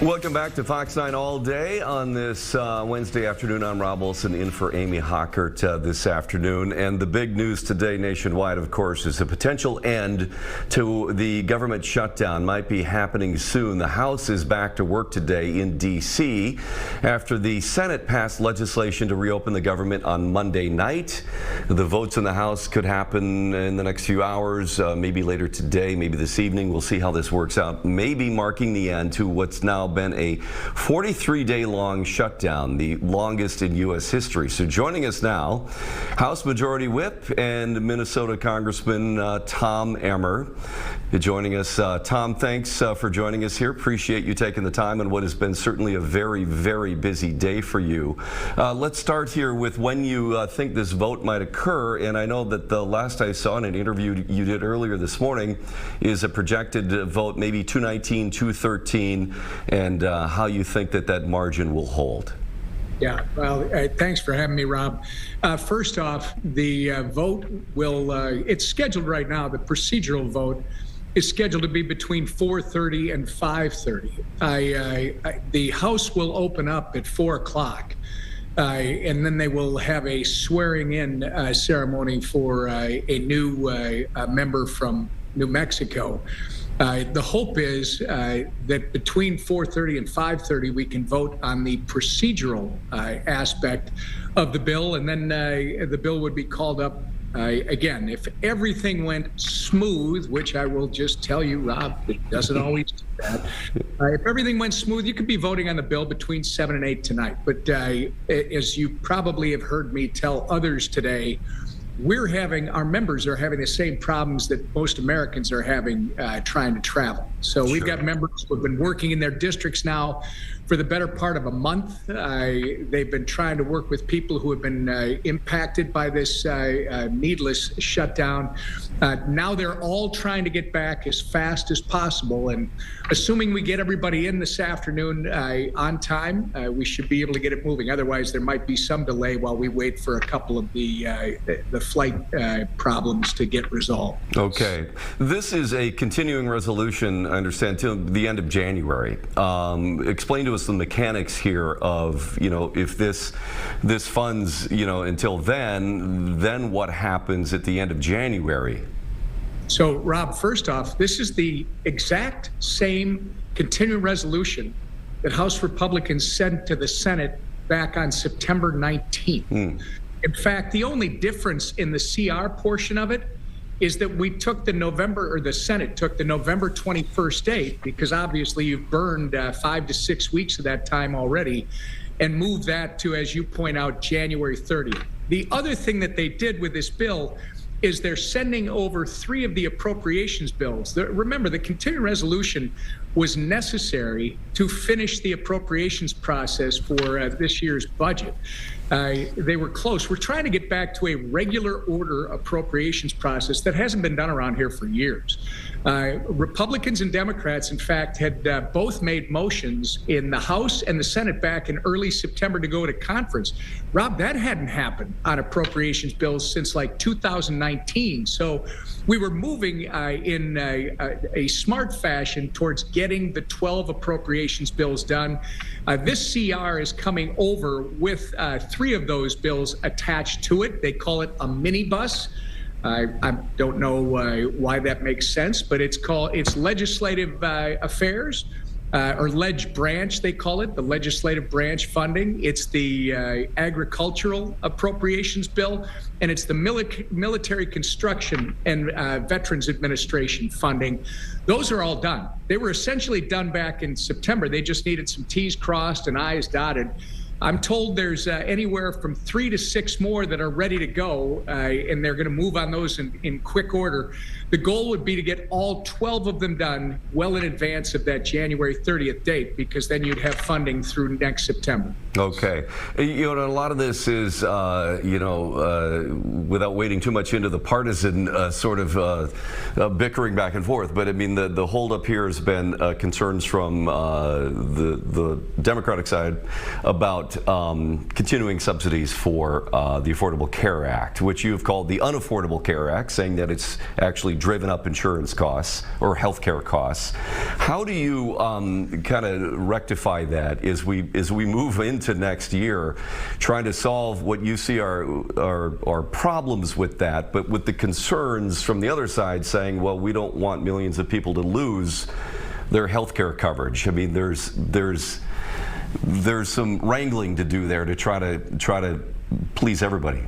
Welcome back to Fox 9 All Day on this Wednesday afternoon. I'm Rob Olson in for Amy-Hockert this afternoon. And the big news today nationwide, of course, is a potential end to the government shutdown might be happening soon. The House is back to work today in D.C. after the Senate passed legislation to reopen the government on Monday night. The votes in the House could happen in the next few hours, maybe later today, maybe this evening. We'll see how this works out, maybe marking the end to what's now been a 43-day long shutdown, the longest in U.S. history. So joining us now, House Majority Whip and Minnesota Congressman Tom Emmer. Joining us. Tom, thanks for joining us here. Appreciate you taking the time on what has been certainly a very, very busy day for you. Let's start here with when you think this vote might occur. And I know that the last I saw in an interview you did earlier this morning is a projected vote, maybe 219, 213, and how you think that margin will hold. Yeah, well, thanks for having me, Rob. First off, the vote will, it's scheduled right now, the procedural vote is scheduled to be between 4:30 and 5:30. The House will open up at 4 o'clock, and then they will have a swearing-in ceremony for a new member from New Mexico. The hope is that between 4:30 and 5:30 we can vote on the procedural aspect of the bill, and then the bill would be called up again. If everything went smooth, which I will just tell you, Rob, it doesn't always do that. If everything went smooth, you could be voting on the bill between 7 and 8 tonight. But as you probably have heard me tell others today, our members are having the same problems that most Americans are having trying to travel. So we've got members who have been working in their districts now for the better part of a month. They've been trying to work with people who have been impacted by this needless shutdown. Now they're all trying to get back as fast as possible. And assuming we get everybody in this afternoon on time, we should be able to get it moving. Otherwise, there might be some delay while we wait for a couple of the flight problems to get resolved. Okay. This is a continuing resolution, I understand, till the end of January. Explain to us the mechanics here of, if this funds, until then what happens at the end of January? So, Rob, first off, this is the exact same continuing resolution that House Republicans sent to the Senate back on September 19th. In fact, the only difference in the CR portion of it is that the Senate took the November 21st date, because obviously you've burned 5 to 6 weeks of that time already, and moved that to, as you point out, January 30th. The other thing that they did with this bill is they're sending over 3 of the appropriations bills. Remember, the continuing resolution was necessary to finish the appropriations process for this year's budget. They were close. We're trying to get back to a regular order appropriations process that hasn't been done around here for years. Republicans and Democrats, in fact, had both made motions in the House and the Senate back in early September to go to conference. Rob, that hadn't happened on appropriations bills since like 2019. So we were moving in a smart fashion towards getting the 12 appropriations bills done. This CR is coming over with 3 of those bills attached to it. They call it a minibus. I don't know why that makes sense, but it's legislative affairs, or ledge branch, they call it, the legislative branch funding. It's the agricultural appropriations bill, and it's the military construction and Veterans Administration funding. Those are all done. They were essentially done back in September. They just needed some T's crossed and I's dotted. I'm told there's anywhere from 3 to 6 more that are ready to go, and they're going to move on those in quick order. The goal would be to get all 12 of them done well in advance of that January 30th date, because then you'd have funding through next September. Okay. A lot of this is, without wading too much into the partisan bickering back and forth, but I mean, the holdup here has been concerns from the Democratic side about continuing subsidies for the Affordable Care Act, which you've called the Unaffordable Care Act, saying that it's actually driven up insurance costs or healthcare costs. How do you kind of rectify that as we move into next year, trying to solve what you see are problems with that, but with the concerns from the other side saying, well, we don't want millions of people to lose their health care coverage? I mean, there's some wrangling to do there to try to please everybody.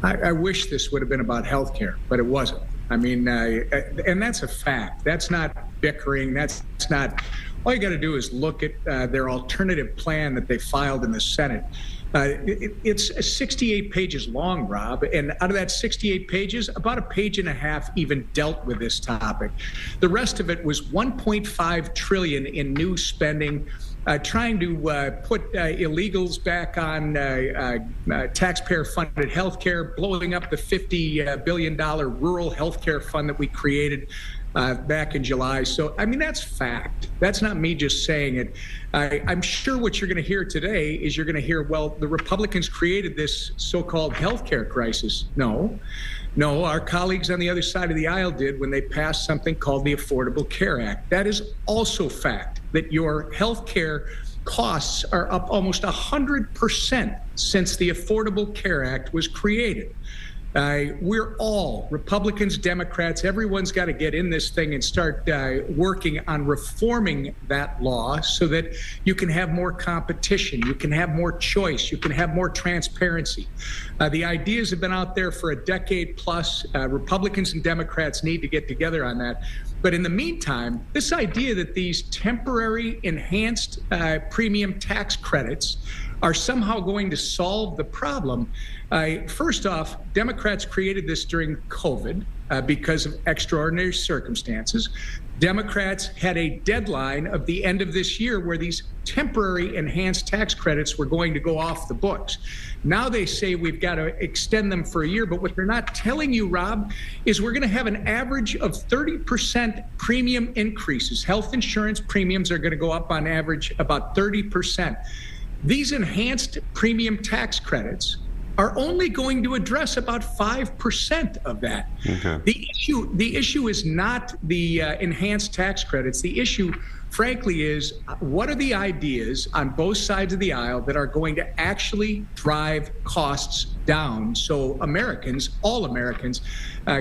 I wish this would have been about health care, but it wasn't. I mean, and that's a fact. That's not bickering. That's not. All you got to do is look at their alternative plan that they filed in the Senate. It's 68 pages long, Rob, and out of that 68 pages, about a page and a half even dealt with this topic. The rest of it was $1.5 trillion in new spending, trying to put illegals back on taxpayer-funded health care, blowing up the $50 billion rural health care fund that we created back in July. So, I mean, that's fact. That's not me just saying it. I'm sure what you're going to hear today is you're going to hear, well, the Republicans created this so-called healthcare crisis. No, our colleagues on the other side of the aisle did when they passed something called the Affordable Care Act. That is also fact, that your healthcare costs are up almost 100% since the Affordable Care Act was created. We're all, Republicans, Democrats, everyone's got to get in this thing and start working on reforming that law so that you can have more competition, you can have more choice, you can have more transparency. The ideas have been out there for a decade plus. Republicans and Democrats need to get together on that. But in the meantime, this idea that these temporary enhanced premium tax credits are somehow going to solve the problem. First off, Democrats created this during COVID because of extraordinary circumstances. Democrats had a deadline of the end of this year where these temporary enhanced tax credits were going to go off the books. Now they say we've got to extend them for a year, but what they're not telling you, Rob, is we're going to have an average of 30% premium increases. Health insurance premiums are going to go up on average about 30%. These enhanced premium tax credits are only going to address about 5% of that. Okay. The issue is not the enhanced tax credits. The issue, frankly, is what are the ideas on both sides of the aisle that are going to actually drive costs down so Americans, all Americans,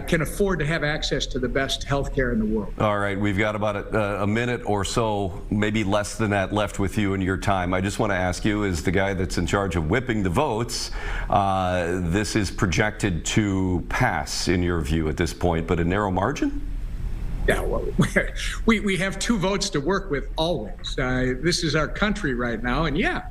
can afford to have access to the best health care in the world. All right, we've got about a minute or so, maybe less than that, left with you and your time. I just want to ask you, as the guy that's in charge of whipping the votes, this is projected to pass, in your view, at this point, but a narrow margin? Yeah, well, we have two votes to work with always. This is our country right now, and yeah,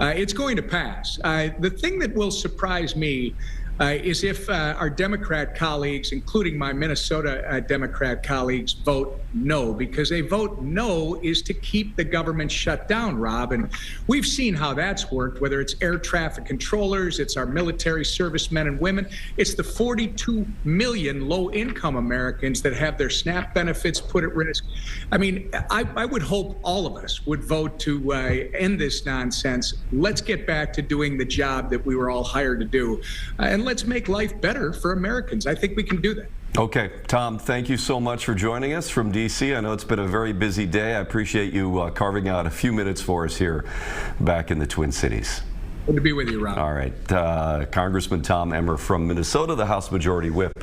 it's going to pass. The thing that will surprise me is if our Democrat colleagues, including my Minnesota Democrat colleagues, vote no, because a vote no is to keep the government shut down, Rob. And we've seen how that's worked, whether it's air traffic controllers, it's our military servicemen and women, it's the 42 million low-income Americans that have their SNAP benefits put at risk. I mean, I would hope all of us would vote to end this nonsense. Let's get back to doing the job that we were all hired to do. And let's make life better for Americans. I think we can do that. Okay, Tom, thank you so much for joining us from D.C. I know it's been a very busy day. I appreciate you carving out a few minutes for us here back in the Twin Cities. Good to be with you, Rob. All right, Congressman Tom Emmer from Minnesota, the House Majority Whip.